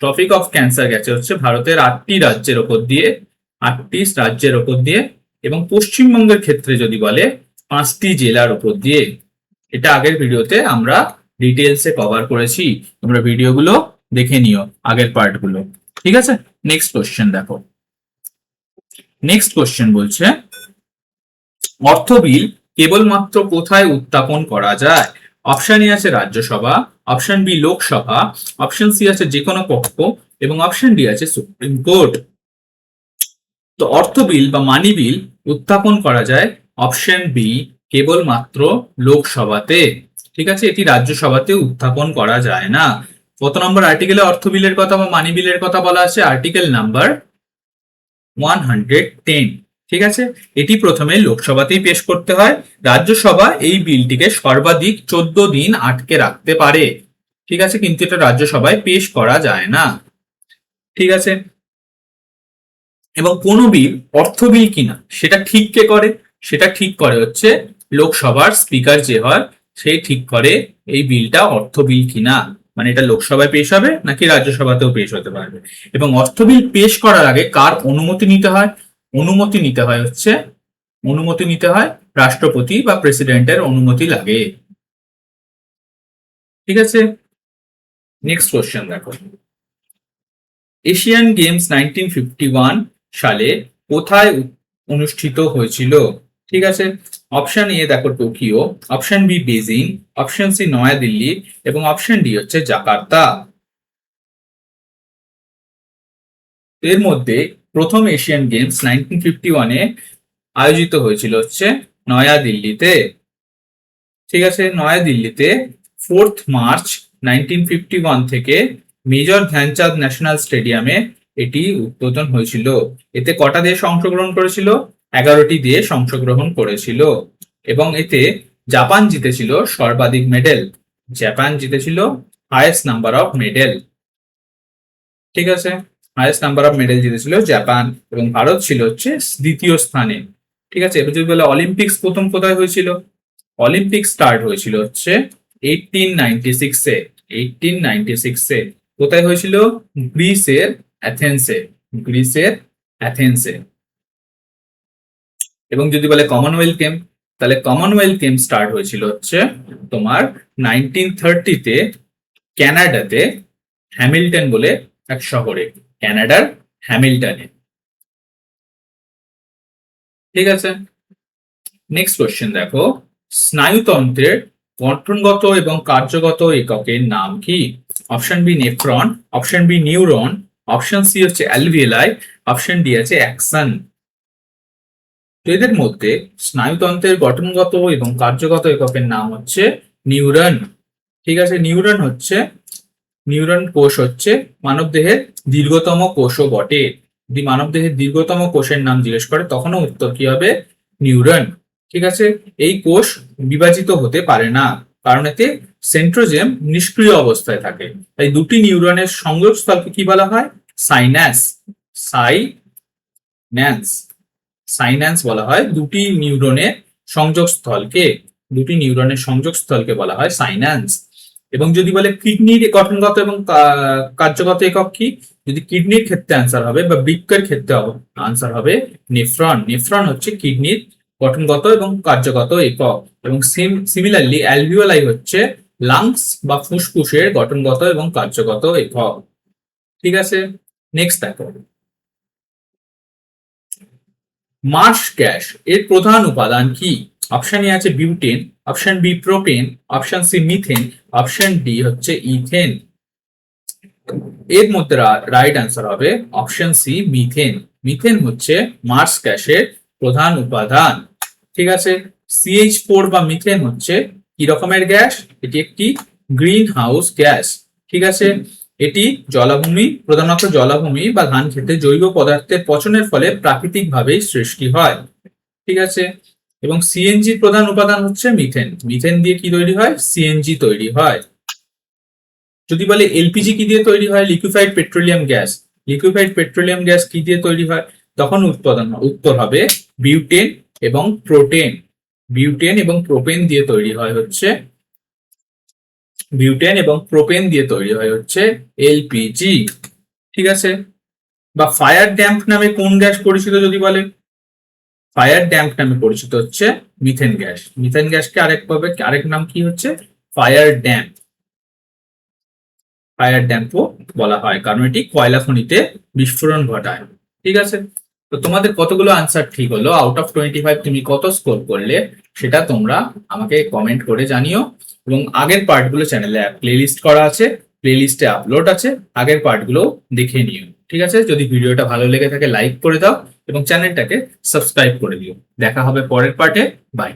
tropic of cancer গেছে হচ্ছে ভারতের 8টি রাজ্যের ওপর দিয়ে, 8টি রাজ্যের ওপর দিয়ে। এবং পশ্চিমবঙ্গের ক্ষেত্রে যদি বলে 5টি জেলার ওপর দিয়ে। এটা আগের ভিডিওতে আমরা ডিটেলসে কভার করেছি, তোমরা ভিডিওগুলো দেখে নিও, আগের পার্টগুলো। ঠিক আছে, নেক্সট কোশ্চেন দেখো। নেক্সট কোশ্চেন বলছে, অর্থ বিল কেবলমাত্র কোথায় উত্থাপন করা যায়? অপশন এ আছে Rajya Sabha, option B Lok Sabha, option C আছে যে কোনো পক্ষ এবং অপশন ডি আছে সুপ্রিম কোর্ট। তো অর্থ বিল বা মানি বিল উত্থাপন করা যায় অপশন বি কেবলমাত্র লোকসভাতে। ঠিক আছে, এটি রাজ্যসভাতে উত্থাপন করা যায় না। কত নম্বর আর্টিকেলে অর্থ বিলের কথা বা মানি বিলের কথা বলা আছে? Article number 110। ঠিক আছে, এটি প্রথমে লোকসভাতেই পেশ করতে হয়। রাজ্যসভা এই বিলটিকে সর্বাধিক 14 দিন আটকে রাখতে পারে। ঠিক আছে, কিন্তু এটা রাজ্যসভায় পেশ করা যায় না। ঠিক আছে, এবং কোন বিল অর্থ বিল কিনা সেটা ঠিক কে করে? সেটা ঠিক করে হচ্ছে লোকসভার স্পিকার যে হয়, সেই ঠিক করে এই বিলটা অর্থ বিল কিনা, মানে এটা লোকসভায় পেশ হবে নাকি রাজ্যসভাতেও পেশ হতে পারবে। এবং অর্থ বিল পেশ করার আগে কার অনুমতি নিতে হয়? অনুমতি নিতে হয় হচ্ছে, অনুমতি নিতে হয় রাষ্ট্রপতি বা প্রেসিডেন্টের অনুমতি লাগে। ঠিক আছে, নেক্সট কোশ্চেন দেখো। এশিয়ান গেমস 1951 সালে কোথায় অনুষ্ঠিত হয়েছিল? ঠিক আছে, অপশন এ দেখো Tokyo, option B Beijing, option C Nayadilli এবং অপশন ডি হচ্ছে জাকার্তা। এর মধ্যে প্রথম এশিয়ান গেমস 1951-এ আয়োজিত হয়েছিল হচ্ছে নয়াদিল্লিতে। ঠিক আছে, নয়াদিল্লিতে 4 মার্চ 1951 থেকে মেজর ধ্যানচাঁদ ন্যাশনাল স্টেডিয়ামে এটি উদ্বোধন হয়েছিল। এতে কটা দেশ অংশগ্রহণ করেছিল? 11টি দেশ অংশগ্রহণ করেছিল এবং এতে জাপান জিতেছিল সর্বাধিক মেডেল। জাপান জিতেছিল হাইয়েস্ট নাম্বার অফ মেডেল। ঠিক আছে, হাইয়েস্ট নাম্বার অফ মেডেল জিতেছিল জাপান এবং ভারত ছিল হচ্ছে দ্বিতীয় স্থানে। ঠিক আছে, এবার যদি বলে অলিম্পিক্স প্রথম কোথায় হয়েছিল? অলিম্পিক স্টার্ট হয়েছিল হচ্ছে 1896-এ। 1896-এ কোথায় হয়েছিল? গ্রিসের অ্যাথেন্সে, গ্রিসের অ্যাথেন্সে। এবং যদি বলে কমনওয়েলথ গেম, তাহলে কমনওয়েলথ গেম স্টার্ট হয়েছিল হচ্ছে তোমার 1930-তে ক্যানাডাতে, হ্যামিল্টন বলে এক শহরে, ক্যানাডার হ্যামিল্টনে। ঠিক আছে, নেক্সট কোশ্চেন দেখো। স্নায়ুতন্ত্রের গঠনগত এবং কার্যগত এককের নাম কি? Option B nephron, option B neuron, option C হচ্ছে অ্যালভিওলাই, অপশন ডি আছে অ্যাকসন। তো এদের মধ্যে স্নায়ুতন্ত্রের গঠনগত এবং কার্যগত এককের নাম হচ্ছে নিউরন। ঠিক আছে, নিউরন হচ্ছে, নিউরন কোষ হচ্ছে মানবদেহের দীর্ঘতম কোষও বটে। যদি মানবদেহের দীর্ঘতম কোষের নাম জিজ্ঞেস করে তখনও উত্তর কি হবে? নিউরন। ঠিক আছে, এই কোষ বিভাজিত হতে পারে না কারণ এতে সেন্ট্রোজেম নিষ্ক্রিয় অবস্থায় থাকে। তাই দুটি নিউরনের সংযোগস্থলকে কি বলা হয়? সাইন্যাস। সাইন্যান্স, সাইন্যান্স বলা হয় দুটি নিউরনের সংযোগস্থলকে, দুটি নিউরনের সংযোগস্থলকে বলা হয় সাইন্যান্স। এবং যদি বলে কিডনির গঠনগত এবং কার্যগত একক কি? যদি কিডনির ক্ষেত্রে আনসার হবে বা বৃক্কের ক্ষেত্রে আনসার হবে নেফ্রন। নেফ্রন হচ্ছে কিডনির গঠনগত এবং কার্যগত একক। এবং সিমিলারলি অ্যালভিওলাই হচ্ছে লাংস বা ফুসফুসের গঠনগত এবং কার্যগত একক। ঠিক আছে, নেক্সট দেখো। মার্শ গ্যাস এর প্রধান উপাদান কি? অপশন এ আছে butane, option B propane, option C methane, option D হচ্ছে ইথেন। এর মধ্যে রাইট আনসার হবে অপশন সি মিথেন। মিথেন হচ্ছে মার্শ গ্যাসের প্রধান উপাদান। ঠিক আছে, CH4 বা মিথেন হচ্ছে কি রকমের গ্যাস? এটি একটি গ্রিন হাউস গ্যাস। ঠিক আছে, এটি জলাভূমি, প্রধানত জলাভূমি বা ধান খেতে জৈব পদার্থের পচনের ফলে প্রাকৃতিকভাবেই সৃষ্টি হয়। ঠিক আছে, এবং সিএনজি প্রধান উপাদান হচ্ছে মিথেন। মিথেন দিয়ে কি তৈরি হয়? সিএনজি তৈরি হয়। যদি বলে এলপিজি কি দিয়ে তৈরি হয়? Liquefied petroleum gas. Liquefied petroleum gas কি দিয়ে তৈরি হয়? তখন উত্তর হবে বিউটেন এবং প্রোটেন। বিউটেন এবং প্রোপেন দিয়ে তৈরি হয় হচ্ছে এলপিজি। ঠিক আছে, বা ফায়ার ড্যাম্প নামে কোন গ্যাস পরিচিত যদি বলে? ফায়ার ড্যাম্প নামে পরিচিত হচ্ছে মিথেন গ্যাস। মিথেন গ্যাসকে আরেক নাম কি হচ্ছে? Fire damp. ফায়ার ড্যাম্পও বলা হয়, কারণ এটি কয়লা খনিতে বিস্ফোরণ ঘটায়। ঠিক আছে, তো তোমাদের কতগুলো আনসার ঠিক হলো? আউট অফ 25 তুমি কত স্কোর করলে সেটা তোমরা আমাকে কমেন্ট করে জানিও। এবং আগের পার্টগুলো চ্যানেলে প্লেলিস্ট করা আছে, প্লেলিস্টে আপলোড আছে, আগের পার্টগুলো দেখে নিও। ঠিক আছে, যদি ভিডিওটা ভালো লেগে থাকে লাইক করে দাও এবং চ্যানেলটাকে সাবস্ক্রাইব করে দিও। দেখা হবে পরের পার্টে। বাই।